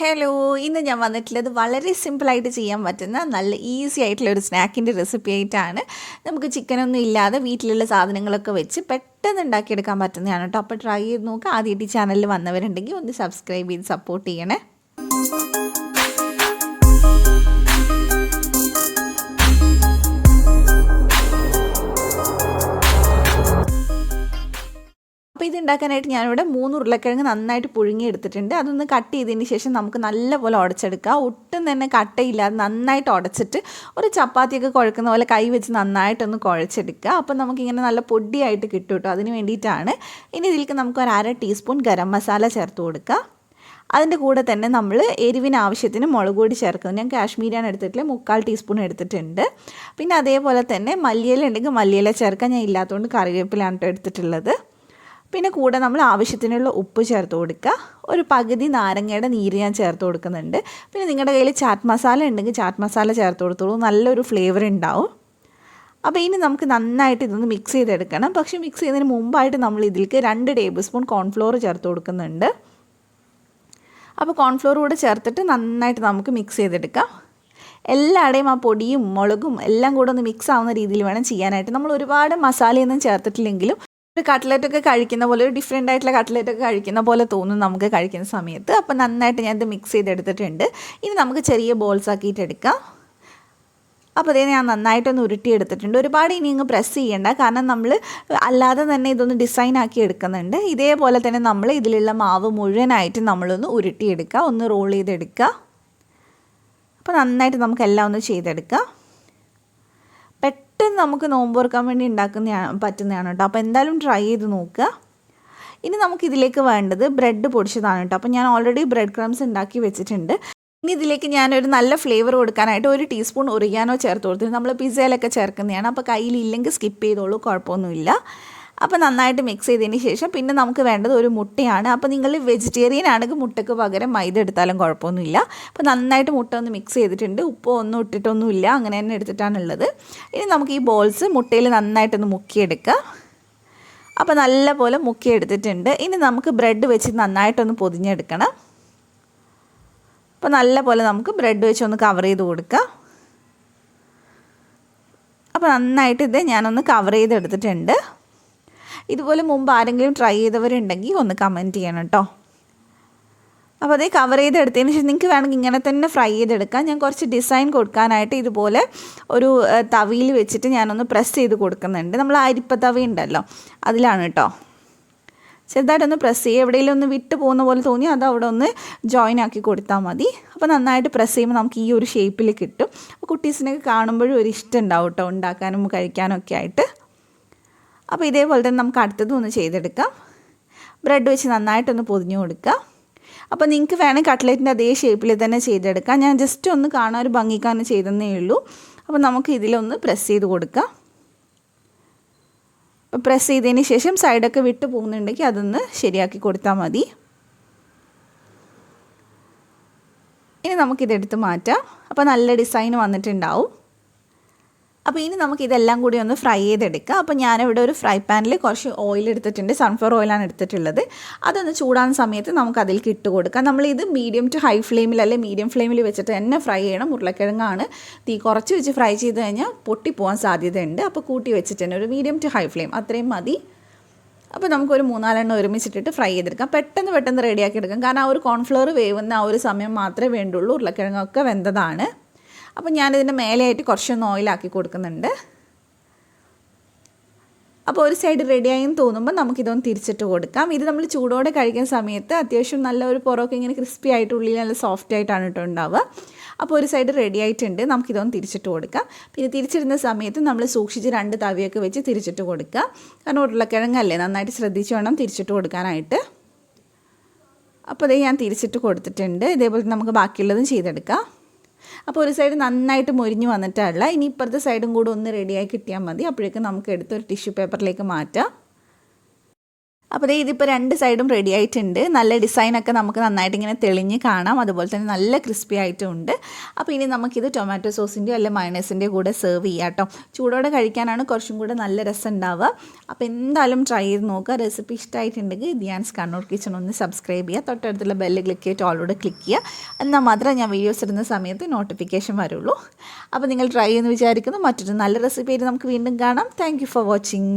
Hello, ഇന്ന് ഞാൻ വന്നിട്ടുള്ളത് വളരെ സിമ്പിളായിട്ട് ചെയ്യാൻ പറ്റുന്ന നല്ല ഈസി ആയിട്ടുള്ള ഒരു സ്നാക്കിൻ്റെ റെസിപ്പി ആയിട്ടാണ്. നമുക്ക് ചിക്കനൊന്നും ഇല്ലാതെ വീട്ടിലുള്ള സാധനങ്ങളൊക്കെ വെച്ച് പെട്ടെന്ന് ഉണ്ടാക്കിയെടുക്കാൻ പറ്റുന്നതാണ് കേട്ടോ. അപ്പോൾ ട്രൈ ചെയ്ത് നോക്കുക. ആദ്യമായിട്ട് ഈ ചാനലിൽ വന്നവരുണ്ടെങ്കിൽ ഒന്ന് സബ്സ്ക്രൈബ് ചെയ്ത് സപ്പോർട്ട് ചെയ്യണേ. അപ്പോൾ ഇത് ഉണ്ടാക്കാനായിട്ട് ഞാനിവിടെ 3 ഉരുളക്കിഴങ്ങ് നന്നായിട്ട് പുഴുങ്ങിയെടുത്തിട്ടുണ്ട്. അതൊന്ന് കട്ട് ചെയ്തതിന് ശേഷം നമുക്ക് നല്ലപോലെ ഉടച്ചെടുക്കുക. ഒട്ടും തന്നെ കട്ടയില്ലാതെ നന്നായിട്ട് ഉടച്ചിട്ട് ഒരു ചപ്പാത്തിയൊക്കെ കുഴക്കുന്ന പോലെ കൈ വെച്ച് നന്നായിട്ടൊന്ന് കുഴച്ചെടുക്കുക. അപ്പോൾ നമുക്കിങ്ങനെ നല്ല പൊടിയായിട്ട് കിട്ടും കേട്ടോ. അതിന് വേണ്ടിയിട്ടാണ്. ഇനി ഇതിലേക്ക് നമുക്ക് ഒരു 1/2 ടീസ്പൂൺ ഗരം മസാല ചേർത്ത് കൊടുക്കുക. അതിൻ്റെ കൂടെ തന്നെ നമ്മൾ എരിവിന് ആവശ്യത്തിന് മുളക് പൊടി ചേർക്കുന്നത്. ഞാൻ കാശ്മീരിയാണ് എടുത്തിട്ടില്ല, 3/4 ടീസ്പൂൺ എടുത്തിട്ടുണ്ട്. പിന്നെ അതേപോലെ തന്നെ മല്ലിയില ഉണ്ടെങ്കിൽ മല്ലിയില ചേർക്കാൻ, ഞാൻ ഇല്ലാത്തതുകൊണ്ട് കറിവേപ്പിലാണ് കേട്ടോ എടുത്തിട്ടുള്ളത്. പിന്നെ കൂടെ നമ്മൾ ആവശ്യത്തിനുള്ള ഉപ്പ് ചേർത്ത് കൊടുക്കുക. ഒരു പകുതി നാരങ്ങയുടെ നീര് ഞാൻ ചേർത്ത് കൊടുക്കുന്നുണ്ട്. പിന്നെ നിങ്ങളുടെ കയ്യിൽ ചാറ്റ് മസാല ഉണ്ടെങ്കിൽ ചാറ്റ് മസാല ചേർത്ത് കൊടുത്തോളൂ, നല്ലൊരു ഫ്ലേവർ ഉണ്ടാവും. അപ്പോൾ ഇനി നമുക്ക് നന്നായിട്ട് ഇതൊന്ന് മിക്സ് ചെയ്തെടുക്കണം. പക്ഷേ മിക്സ് ചെയ്യുന്നതിന് മുമ്പായിട്ട് നമ്മൾ ഇതിലേക്ക് 2 ടേബിൾ സ്പൂൺ കോൺഫ്ലോർ ചേർത്ത് കൊടുക്കുന്നുണ്ട്. അപ്പോൾ കോൺഫ്ലോർ കൂടെ ചേർത്തിട്ട് നന്നായിട്ട് നമുക്ക് മിക്സ് ചെയ്തെടുക്കാം. എല്ലായിടെയും ആ പൊടിയും മുളകും എല്ലാം കൂടെ ഒന്ന് മിക്സ് ആവുന്ന രീതിയിൽ വേണം ചെയ്യാനായിട്ട്. നമ്മൾ ഒരുപാട് മസാലയൊന്നും ചേർത്തിട്ടില്ലെങ്കിലും ഒരു കട്ട്ലറ്റൊക്കെ കഴിക്കുന്ന പോലെ, ഒരു ഡിഫറെൻ്റ് ആയിട്ടുള്ള കട്ട്ലറ്റൊക്കെ കഴിക്കുന്ന പോലെ തോന്നും നമുക്ക് കഴിക്കുന്ന സമയത്ത്. അപ്പോൾ നന്നായിട്ട് ഞാനിത് മിക്സ് ചെയ്തെടുത്തിട്ടുണ്ട്. ഇനി നമുക്ക് ചെറിയ ബോൾസ് ആക്കിയിട്ട് എടുക്കാം. അപ്പോൾ അതേ ഞാൻ നന്നായിട്ടൊന്ന് ഉരുട്ടിയെടുത്തിട്ടുണ്ട്. ഒരുപാട് ഇനി അങ്ങ് പ്രസ് ചെയ്യേണ്ട, കാരണം നമ്മൾ അല്ലാതെ തന്നെ ഇതൊന്ന് ഡിസൈൻ ആക്കി എടുക്കുന്നുണ്ട്. ഇതേപോലെ തന്നെ നമ്മൾ ഇതിലുള്ള മാവ് മുഴുവനായിട്ട് നമ്മളൊന്ന് ഉരുട്ടിയെടുക്കുക, ഒന്ന് റോൾ ചെയ്തെടുക്കുക. അപ്പോൾ നന്നായിട്ട് നമുക്കെല്ലാം ഒന്ന് ചെയ്തെടുക്കാം. പെട്ടെന്ന് നമുക്ക് നോമ്പ് തുറക്കാൻ വേണ്ടി പറ്റുന്നതാണ് കേട്ടോ. അപ്പോൾ എന്തായാലും ട്രൈ ചെയ്ത് നോക്കുക. ഇനി നമുക്കിതിലേക്ക് വേണ്ടത് ബ്രെഡ് പൊടിച്ചതാണ് കേട്ടോ. അപ്പോൾ ഞാൻ ഓൾറെഡി ബ്രെഡ് ക്രംസ് ഉണ്ടാക്കി വെച്ചിട്ടുണ്ട്. ഇനി ഇതിലേക്ക് ഞാനൊരു നല്ല ഫ്ലേവർ കൊടുക്കാനായിട്ട് 1 ടീസ്പൂൺ ഒറിഗാനോ ചേർത്ത് കൊടുത്തിട്ട്, നമ്മൾ പിസ്സയിലൊക്കെ ചേർക്കുന്നതാണ്. അപ്പോൾ കയ്യിലില്ലെങ്കിൽ സ്കിപ്പ് ചെയ്തോളൂ, കുഴപ്പമൊന്നുമില്ല. അപ്പോൾ നന്നായിട്ട് മിക്സ് ചെയ്തതിന് ശേഷം പിന്നെ നമുക്ക് വേണ്ടത് ഒരു മുട്ടയാണ്. അപ്പോൾ നിങ്ങൾ വെജിറ്റേറിയൻ ആണെങ്കിൽ മുട്ടയ്ക്ക് പകരം മൈദ എടുത്താലും കുഴപ്പമൊന്നുമില്ല. അപ്പോൾ നന്നായിട്ട് മുട്ട ഒന്ന് മിക്സ് ചെയ്തിട്ടുണ്ട്. ഉപ്പോ ഒന്നും ഇട്ടിട്ടൊന്നുമില്ല, അങ്ങനെ തന്നെ എടുത്തിട്ടാണുള്ളത്. ഇനി നമുക്ക് ഈ ബോൾസ് മുട്ടയിൽ നന്നായിട്ടൊന്ന് മുക്കിയെടുക്കാം. അപ്പോൾ നല്ല പോലെ മുക്കിയെടുത്തിട്ടുണ്ട്. ഇനി നമുക്ക് ബ്രെഡ് വെച്ച് നന്നായിട്ടൊന്ന് പൊതിഞ്ഞെടുക്കണം. അപ്പോൾ നല്ല പോലെ നമുക്ക് ബ്രെഡ് വെച്ച് ഒന്ന് കവർ ചെയ്ത് കൊടുക്കാം. അപ്പോൾ നന്നായിട്ട് ഇത് ഞാനൊന്ന് കവർ ചെയ്തെടുത്തിട്ടുണ്ട്. ഇതുപോലെ മുമ്പ് ആരെങ്കിലും ട്രൈ ചെയ്തവരുണ്ടെങ്കിൽ ഒന്ന് കമൻറ്റ് ചെയ്യണം കേട്ടോ. അപ്പോൾ അതേ കവർ ചെയ്തെടുത്തതിന് ശേഷം നിങ്ങൾക്ക് വേണമെങ്കിൽ ഇങ്ങനെ തന്നെ ഫ്രൈ ചെയ്തെടുക്കാം. ഞാൻ കുറച്ച് ഡിസൈൻ കൊടുക്കാനായിട്ട് ഇതുപോലെ ഒരു തവിയിൽ വെച്ചിട്ട് ഞാനൊന്ന് പ്രസ് ചെയ്ത് കൊടുക്കുന്നുണ്ട്. നമ്മൾ അരിപ്പത്തവി ഉണ്ടല്ലോ, അതിലാണ് കേട്ടോ. ചെറുതായിട്ടൊന്ന് പ്രസ് ചെയ്യുക. എവിടെയെങ്കിലും ഒന്ന് വിട്ട് പോകുന്ന പോലെ തോന്നി അത് അവിടെ ഒന്ന് ജോയിൻ ആക്കി കൊടുത്താൽ മതി. അപ്പോൾ നന്നായിട്ട് പ്രസ് ചെയ്യുമ്പോൾ നമുക്ക് ഈ ഒരു ഷേപ്പിൽ കിട്ടും. അപ്പോൾ കുട്ടീസിനൊക്കെ കാണുമ്പോഴും ഒരു ഇഷ്ടം ഉണ്ടാവും കേട്ടോ, ഉണ്ടാക്കാനും കഴിക്കാനും ഒക്കെ ആയിട്ട്. അപ്പോൾ ഇതേപോലെ തന്നെ നമുക്ക് അടുത്തതും ഒന്ന് ചെയ്തെടുക്കാം. ബ്രെഡ് വെച്ച് നന്നായിട്ടൊന്ന് പൊതിഞ്ഞ് കൊടുക്കുക. അപ്പോൾ നിങ്ങൾക്ക് വേണമെങ്കിൽ കട്ട്ലറ്റിൻ്റെ അതേ ഷേപ്പിൽ തന്നെ ചെയ്തെടുക്കാം. ഞാൻ ജസ്റ്റ് ഒന്ന് കാണാൻ ഒരു ഭംഗിക്കാണ് ചെയ്തെന്നേ ഉള്ളൂ. അപ്പോൾ നമുക്ക് ഇതിലൊന്ന് പ്രസ് ചെയ്ത് കൊടുക്കാം. അപ്പോൾ പ്രസ് ചെയ്തതിന് ശേഷം സൈഡൊക്കെ വിട്ട് പോകുന്നുണ്ടെങ്കിൽ അതൊന്ന് ശരിയാക്കി കൊടുത്താൽ മതി. ഇനി നമുക്കിതെടുത്ത് മാറ്റാം. അപ്പോൾ നല്ല ഡിസൈൻ വന്നിട്ടുണ്ടാവും. അപ്പോൾ ഇനി നമുക്കിതെല്ലാം കൂടി ഒന്ന് ഫ്രൈ ചെയ്തെടുക്കാം. അപ്പോൾ ഞാനിവിടെ ഒരു ഫ്രൈ പാനിൽ കുറച്ച് ഓയിൽ എടുത്തിട്ടുണ്ട്, സൺഫ്ലവർ ഓയിലാണ് എടുത്തിട്ടുള്ളത്. അതൊന്ന് ചൂടാകുന്ന സമയത്ത് നമുക്ക് അതിലേക്ക് ഇട്ട് കൊടുക്കാം. നമ്മളിത് മീഡിയം ടു ഹൈ ഫ്ലെയിമിൽ അല്ലെങ്കിൽ മീഡിയം ഫ്ലെയിമിൽ വെച്ചിട്ട് തന്നെ ഫ്രൈ ചെയ്യണം. ഉരുളക്കിഴങ്ങാണ്, തീ കുറച്ച് വെച്ച് ഫ്രൈ ചെയ്ത് കഴിഞ്ഞാൽ പൊട്ടിപ്പോകാൻ സാധ്യതയുണ്ട്. അപ്പോൾ കൂട്ടി വെച്ചിട്ട് തന്നെ ഒരു മീഡിയം ടു ഹൈ ഫ്ലെയിം അത്രയും മതി. അപ്പോൾ നമുക്കൊരു 3-4 എണ്ണം ഒരുമിച്ചിട്ടിട്ട് ഫ്രൈ ചെയ്തെടുക്കാം. പെട്ടെന്ന് റെഡിയാക്കി എടുക്കാം. കാരണം ആ ഒരു കോൺഫ്ലവർ വേവുന്ന ആ ഒരു സമയം മാത്രമേ വേണ്ടുള്ളൂ. ഉരുളക്കിഴങ്ങൊക്കെ വെന്തതാണ്. അപ്പോൾ ഞാനിതിൻ്റെ മേലെയായിട്ട് കുറച്ചൊന്ന് ഓയിലാക്കി കൊടുക്കുന്നുണ്ട്. അപ്പോൾ ഒരു സൈഡ് റെഡിയായെന്ന് തോന്നുമ്പോൾ നമുക്കിതൊന്ന് തിരിച്ചിട്ട് കൊടുക്കാം. ഇത് നമ്മൾ ചൂടോടെ കഴിക്കുന്ന സമയത്ത് അത്യാവശ്യം നല്ല ഒരു പുറമൊക്കെ ഇങ്ങനെ ക്രിസ്പി ആയിട്ട് ഉള്ളിൽ നല്ല സോഫ്റ്റ് ആയിട്ടാണ് കേട്ടോ ഉണ്ടാവുക. അപ്പോൾ ഒരു സൈഡ് റെഡി ആയിട്ടുണ്ട്, നമുക്കിതൊന്ന് തിരിച്ചിട്ട് കൊടുക്കാം. പിന്നെ തിരിച്ചിടുന്ന സമയത്ത് നമ്മൾ സൂക്ഷിച്ച് 2 തവിയൊക്കെ വെച്ച് തിരിച്ചിട്ട് കൊടുക്കുക. കാരണം ഉരുളക്കിഴങ്ങല്ലേ, നന്നായിട്ട് ശ്രദ്ധിച്ച് വേണം തിരിച്ചിട്ട് കൊടുക്കാനായിട്ട്. അപ്പോൾ അതേ ഞാൻ തിരിച്ചിട്ട് കൊടുത്തിട്ടുണ്ട്. ഇതേപോലെ നമുക്ക് ബാക്കിയുള്ളതും ചെയ്തെടുക്കാം. അപ്പോൾ ഒരു സൈഡ് നന്നായിട്ട് മൊരിഞ്ഞ് വന്നിട്ടല്ല, ഇനി ഇപ്പുറത്തെ സൈഡും കൂടെ ഒന്ന് റെഡിയായി കിട്ടിയാൽ മതി. അപ്പോഴേക്കും നമുക്ക് എടുത്തൊരു ടിഷ്യൂ പേപ്പറിലേക്ക് മാറ്റാം. അപ്പോൾ ഇതിപ്പോൾ 2 സൈഡും റെഡി ആയിട്ടുണ്ട്. നല്ല ഡിസൈനൊക്കെ നമുക്ക് നന്നായിട്ട് ഇങ്ങനെ തെളിഞ്ഞ് കാണാം. അതുപോലെ തന്നെ നല്ല ക്രിസ്പി ആയിട്ടും ഉണ്ട്. അപ്പോൾ ഇനി നമുക്കിത് ടൊമാറ്റോ സോസിൻ്റെയോ അല്ലെങ്കിൽ മയണൈസിൻ്റെയോ കൂടെ സെർവ് ചെയ്യാം കേട്ടോ. ചൂടോടെ കഴിക്കാനാണ് കുറച്ചും കൂടെ നല്ല രസം ഉണ്ടാവുക. അപ്പോൾ എന്തായാലും ട്രൈ ചെയ്ത് നോക്കുക. റെസിപ്പി ഇഷ്ടമായിട്ടുണ്ടെങ്കിൽ ദിയാൻസ് കണ്ണൂർ കിച്ചൺ ഒന്ന് സബ്സ്ക്രൈബ് ചെയ്യുക. തൊട്ടടുത്തുള്ള ബെല്ല് ക്ലിക്ക് ചെയ്തിട്ട് ഓളോട് ക്ലിക്ക് ചെയ്യുക. എന്നാൽ മാത്രമേ ഞാൻ വീഡിയോസ് ഇടുന്ന സമയത്ത് നോട്ടിഫിക്കേഷൻ വരുള്ളൂ. അപ്പോൾ നിങ്ങൾ ട്രൈ ചെയ്യുമെന്ന് വിചാരിക്കുന്നു. മറ്റൊരു നല്ല റെസിപ്പി ആയിട്ട് നമുക്ക് വീണ്ടും കാണാം. Thank you for watching.